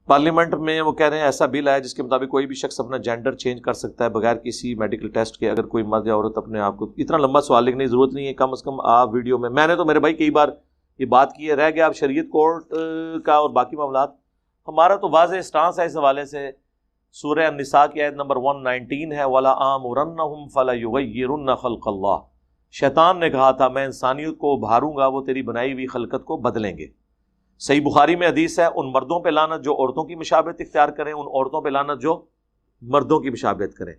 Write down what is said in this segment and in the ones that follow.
Parliament میں وہ کہہ رہے ہیں ایسا بل ہے جس کے مطابق کوئی بھی شخص اپنا جینڈر چینج کر سکتا ہے بغیر کسی میڈیکل ٹیسٹ کے. اگر کوئی مرد یا عورت اپنے آپ کو، اتنا لمبا سوال لکھنے کی ضرورت نہیں ہے، کم از کم آپ ویڈیو میں نے تو میرے بھائی کئی بار یہ بات کی ہے، رہ گیا اب شریعت کورٹ کا اور باقی معاملات. ہمارا تو واضح اسٹانس ہے اس حوالے سے. سورہ النساء کی آیت نمبر 119 ہے، وَلَا آمُرَنَّهُمْ فَلَيُغَيِّرُنَّ خَلْقَ اللَّهِ. شیطان نے کہا تھا میں انسانیت کو ابھاروں گا، وہ تیری بنائی ہوئی خلقت کو بدلیں گے. صحیح بخاری میں حدیث ہے، ان مردوں پہ لعنت جو عورتوں کی مشابہت اختیار کریں، ان عورتوں پہ لعنت جو مردوں کی مشابہت کریں.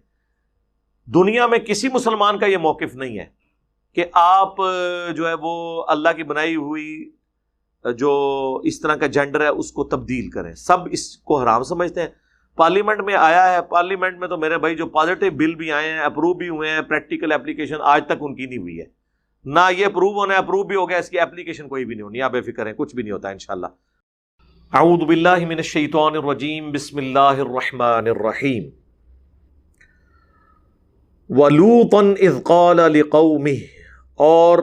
دنیا میں کسی مسلمان کا یہ موقف نہیں ہے کہ آپ جو ہے وہ اللہ کی بنائی ہوئی جو اس طرح کا جینڈر ہے اس کو تبدیل کریں. سب اس کو حرام سمجھتے ہیں. پارلیمنٹ میں آیا ہے، پارلیمنٹ میں تو میرے بھائی جو پازیٹیو بل بھی آئے ہیں، اپروو بھی ہوئے ہیں، پریکٹیکل اپلیکیشن آج تک ان کی نہیں ہوئی ہے. نہ یہ اپروو ہونا ہے، اپروو بھی ہو گیا، اس کی اپلیکیشن کوئی بھی نہیں ہونی. آپ بے فکر ہیں، کچھ بھی نہیں ہوتا انشاءاللہ. اعوذ باللہ من الشیطان الرجیم، بسم اللہ الرحمن الرحیم. وَلُوطًا اذ قَالَ لِقَوْمِهِ، اور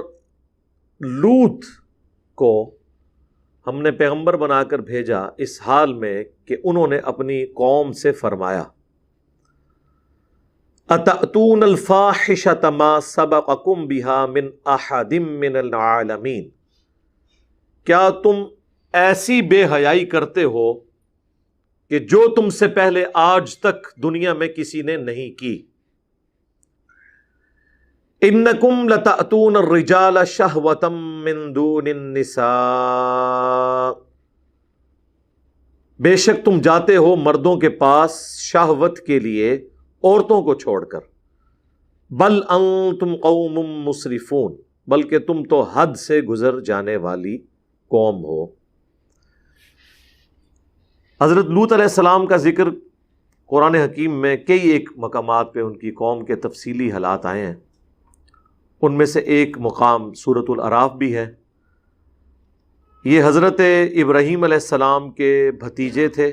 لوط کو ہم نے پیغمبر بنا کر بھیجا اس حال میں کہ انہوں نے اپنی قوم سے فرمایا، اتأتون الفاحشۃ ما سبقکم بها من احد من العالمین، کیا تم ایسی بے حیائی کرتے ہو کہ جو تم سے پہلے آج تک دنیا میں کسی نے نہیں کی. انکم لتأتون الرجال شہوۃ من دون النساء، بے شک تم جاتے ہو مردوں کے پاس شہوت کے لیے عورتوں کو چھوڑ کر. بل انتم قوم مسرفون، بلکہ تم تو حد سے گزر جانے والی قوم ہو. حضرت لوط علیہ السلام کا ذکر قرآن حکیم میں کئی ایک مقامات پہ ان کی قوم کے تفصیلی حالات آئے ہیں. ان میں سے ایک مقام سورۃ الاعراف بھی ہے. یہ حضرت ابراہیم علیہ السلام کے بھتیجے تھے.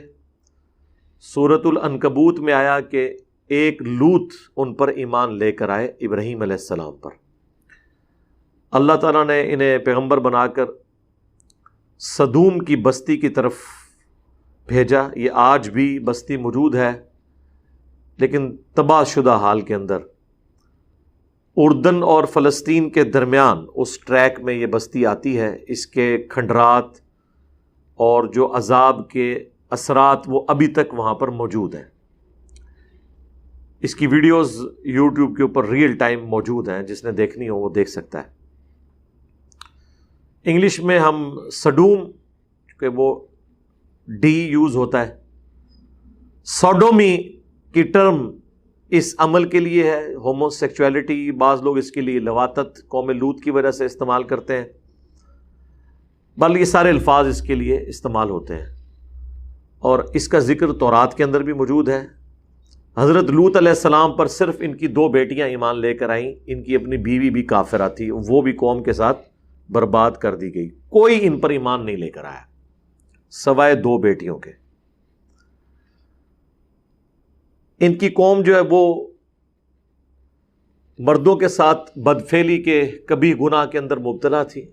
سورۃ العنکبوت میں آیا کہ ایک لوط ان پر ایمان لے کر آئے ابراہیم علیہ السلام پر. اللہ تعالیٰ نے انہیں پیغمبر بنا کر سدوم کی بستی کی طرف بھیجا. یہ آج بھی بستی موجود ہے لیکن تباہ شدہ حال کے اندر. اردن اور فلسطین کے درمیان اس ٹریک میں یہ بستی آتی ہے. اس کے کھنڈرات اور جو عذاب کے اثرات وہ ابھی تک وہاں پر موجود ہیں. اس کی ویڈیوز یوٹیوب کے اوپر ریئل ٹائم موجود ہیں، جس نے دیکھنی ہو وہ دیکھ سکتا ہے. انگلش میں ہم سڈوم کہ وہ ڈی یوز ہوتا ہے. سوڈومی کی ٹرم اس عمل کے لیے ہے. ہومو سیکچولیٹی بعض لوگ اس کے لیے لواطت قوم لوط کی وجہ سے استعمال کرتے ہیں. بل یہ سارے الفاظ اس کے لیے استعمال ہوتے ہیں اور اس کا ذکر تورات کے اندر بھی موجود ہے. حضرت لوط علیہ السلام پر صرف ان کی 2 بیٹیاں ایمان لے کر آئیں. ان کی اپنی بیوی بھی کافرہ تھی، وہ بھی قوم کے ساتھ برباد کر دی گئی. کوئی ان پر ایمان نہیں لے کر آیا سوائے 2 بیٹیوں کے. ان کی قوم جو ہے وہ مردوں کے ساتھ بدفعلی کے کبھی گناہ کے اندر مبتلا تھی،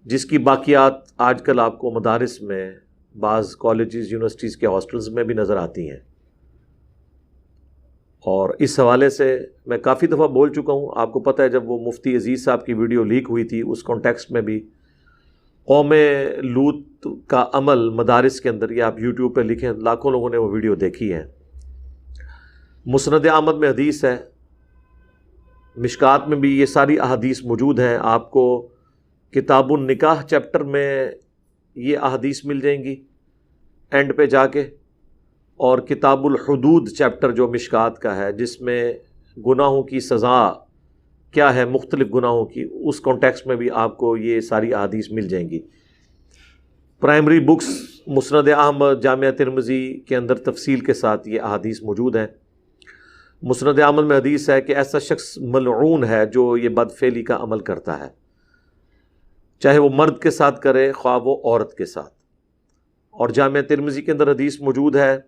جس کی باقیات آج کل آپ کو مدارس میں، بعض کالجز یونیورسٹیز کے ہاسٹلز میں بھی نظر آتی ہیں. اور اس حوالے سے میں کافی دفعہ بول چکا ہوں. آپ کو پتہ ہے جب وہ مفتی عزیز صاحب کی ویڈیو لیک ہوئی تھی اس کانٹیکسٹ میں بھی قوم لوط کا عمل مدارس کے اندر، یہ آپ یوٹیوب پہ لکھیں، لاکھوں لوگوں نے وہ ویڈیو دیکھی ہے. مسند احمد میں حدیث ہے، مشکات میں بھی یہ ساری احادیث موجود ہیں. آپ کو کتاب النکاح چیپٹر میں یہ احادیث مل جائیں گی اینڈ پہ جا کے، اور کتاب الحدود چیپٹر جو مشکات کا ہے جس میں گناہوں کی سزا کیا ہے مختلف گناہوں کی، اس کانٹیکسٹ میں بھی آپ کو یہ ساری احادیث مل جائیں گی. پرائمری بکس مسند احمد، جامعہ ترمذی کے اندر تفصیل کے ساتھ یہ احادیث موجود ہیں. مسند احمد میں حدیث ہے کہ ایسا شخص ملعون ہے جو یہ بدفعلی کا عمل کرتا ہے، چاہے وہ مرد کے ساتھ کرے خواہ وہ عورت کے ساتھ. اور جامعہ ترمذی کے اندر حدیث موجود ہے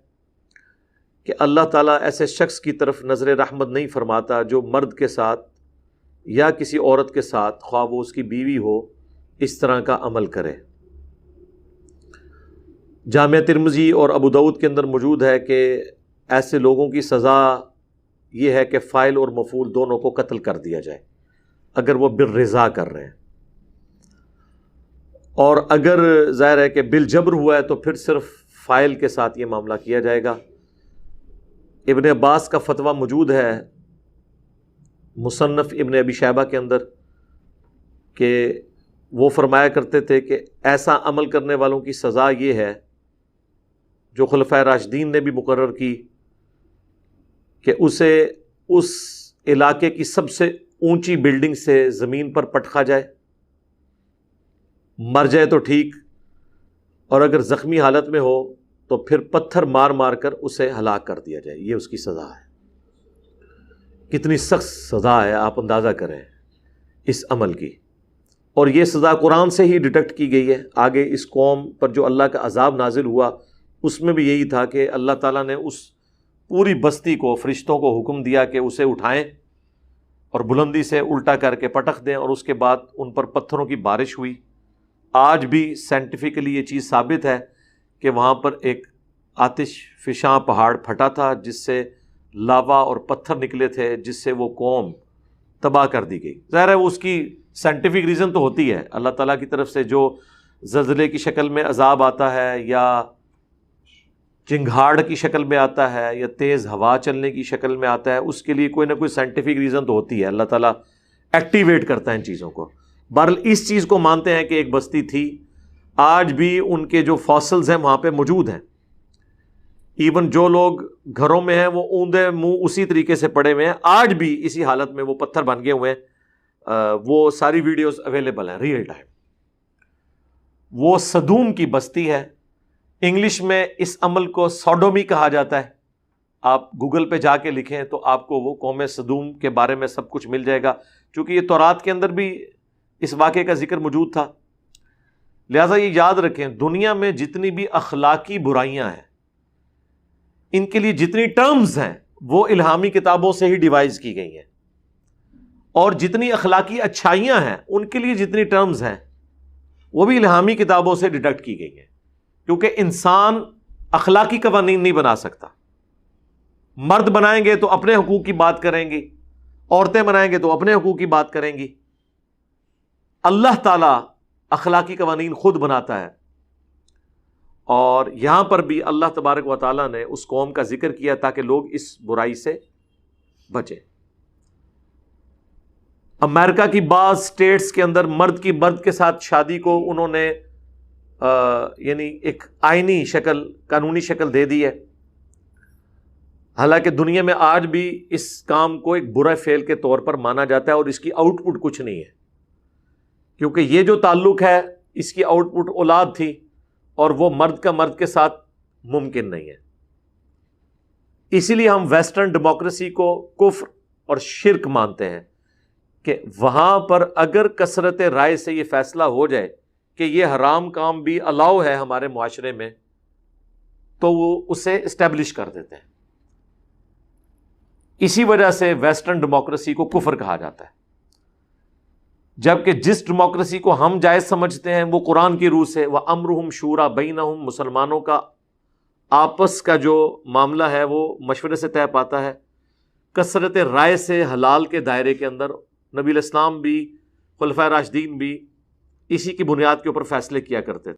کہ اللہ تعالیٰ ایسے شخص کی طرف نظر رحمت نہیں فرماتا جو مرد کے ساتھ یا کسی عورت کے ساتھ خواہ وہ اس کی بیوی ہو اس طرح کا عمل کرے. جامع ترمذی اور ابو داؤد کے اندر موجود ہے کہ ایسے لوگوں کی سزا یہ ہے کہ فاعل اور مفعول دونوں کو قتل کر دیا جائے اگر وہ بالرضا کر رہے ہیں، اور اگر ظاہر ہے کہ بالجبر ہوا ہے تو پھر صرف فاعل کے ساتھ یہ معاملہ کیا جائے گا۔ ابن عباس کا فتویٰ موجود ہے مصنف ابن ابی شیبہ کے اندر کہ وہ فرمایا کرتے تھے کہ ایسا عمل کرنے والوں کی سزا یہ ہے جو خلفائے راشدین نے بھی مقرر کی کہ اسے اس علاقے کی سب سے اونچی بلڈنگ سے زمین پر پٹخا جائے، مر جائے تو ٹھیک، اور اگر زخمی حالت میں ہو تو پھر پتھر مار مار کر اسے ہلاک کر دیا جائے۔ یہ اس کی سزا ہے۔ کتنی سخت سزا ہے، آپ اندازہ کریں اس عمل کی، اور یہ سزا قرآن سے ہی ڈیٹیکٹ کی گئی ہے۔ آگے اس قوم پر جو اللہ کا عذاب نازل ہوا اس میں بھی یہی تھا کہ اللہ تعالیٰ نے اس پوری بستی کو، فرشتوں کو حکم دیا کہ اسے اٹھائیں اور بلندی سے الٹا کر کے پٹخ دیں، اور اس کے بعد ان پر پتھروں کی بارش ہوئی۔ آج بھی سائنٹیفکلی یہ چیز ثابت ہے کہ وہاں پر ایک آتش فشاں پہاڑ پھٹا تھا جس سے لاوا اور پتھر نکلے تھے، جس سے وہ قوم تباہ کر دی گئی۔ ظاہر ہے وہ اس کی سائنٹیفک ریزن تو ہوتی ہے، اللہ تعالیٰ کی طرف سے جو زلزلے کی شکل میں عذاب آتا ہے، یا چنگھاڑ کی شکل میں آتا ہے، یا تیز ہوا چلنے کی شکل میں آتا ہے، اس کے لیے کوئی نہ کوئی سائنٹیفک ریزن تو ہوتی ہے، اللہ تعالیٰ ایکٹیویٹ کرتا ہے ان چیزوں کو۔ بہرحال اس چیز کو مانتے ہیں کہ ایک بستی تھی، آج بھی ان کے جو فاسلز ہیں وہاں پہ موجود ہیں، ایون جو لوگ گھروں میں ہیں وہ اوندے منہ اسی طریقے سے پڑے ہوئے ہیں، آج بھی اسی حالت میں وہ پتھر بن گئے ہوئے ہیں۔ وہ ساری ویڈیوز اویلیبل ہیں ریئل ٹائم۔ وہ سدوم کی بستی ہے، انگلش میں اس عمل کو سوڈومی کہا جاتا ہے۔ آپ گوگل پہ جا کے لکھیں تو آپ کو وہ قوم سدوم کے بارے میں سب کچھ مل جائے گا، چونکہ یہ تورات کے اندر بھی اس واقعے کا ذکر موجود تھا۔ لہٰذا یہ یاد رکھیں، دنیا میں جتنی بھی اخلاقی برائیاں ہیں، ان کے لیے جتنی ٹرمز ہیں وہ الہامی کتابوں سے ہی ڈیوائز کی گئی ہیں، اور جتنی اخلاقی اچھائیاں ہیں ان کے لیے جتنی ٹرمز ہیں وہ بھی الہامی کتابوں سے ڈیٹیکٹ کی گئی ہیں، کیونکہ انسان اخلاقی قوانین نہیں بنا سکتا۔ مرد بنائیں گے تو اپنے حقوق کی بات کریں گی، عورتیں بنائیں گے تو اپنے حقوق کی بات کریں گی۔ اللہ تعالیٰ اخلاقی قوانین خود بناتا ہے، اور یہاں پر بھی اللہ تبارک و تعالیٰ نے اس قوم کا ذکر کیا تاکہ لوگ اس برائی سے بچیں۔ امریکہ کی بعض اسٹیٹس کے اندر مرد کی مرد کے ساتھ شادی کو انہوں نے یعنی ایک آئینی شکل، قانونی شکل دے دی ہے، حالانکہ دنیا میں آج بھی اس کام کو ایک برا فعل کے طور پر مانا جاتا ہے، اور اس کی آؤٹ پٹ کچھ نہیں ہے، کیونکہ یہ جو تعلق ہے اس کی آؤٹ پٹ اولاد تھی، اور وہ مرد کا مرد کے ساتھ ممکن نہیں ہے۔ اسی لیے ہم ویسٹرن ڈیموکریسی کو کفر اور شرک مانتے ہیں کہ وہاں پر اگر کثرت رائے سے یہ فیصلہ ہو جائے کہ یہ حرام کام بھی الاؤ ہے ہمارے معاشرے میں، تو وہ اسے اسٹیبلش کر دیتے ہیں۔ اسی وجہ سے ویسٹرن ڈیموکریسی کو کفر کہا جاتا ہے، جبکہ جس ڈیموکریسی کو ہم جائز سمجھتے ہیں وہ قرآن کی روح سے وَأَمْرُهُمْ شُورَى بَيْنَهُمْ، مسلمانوں کا آپس کا جو معاملہ ہے وہ مشورے سے طے پاتا ہے، کثرت رائے سے حلال کے دائرے کے اندر۔ نبی الاسلام بھی، خلفائے راشدین بھی اسی کی بنیاد کے اوپر فیصلے کیا کرتے تھے۔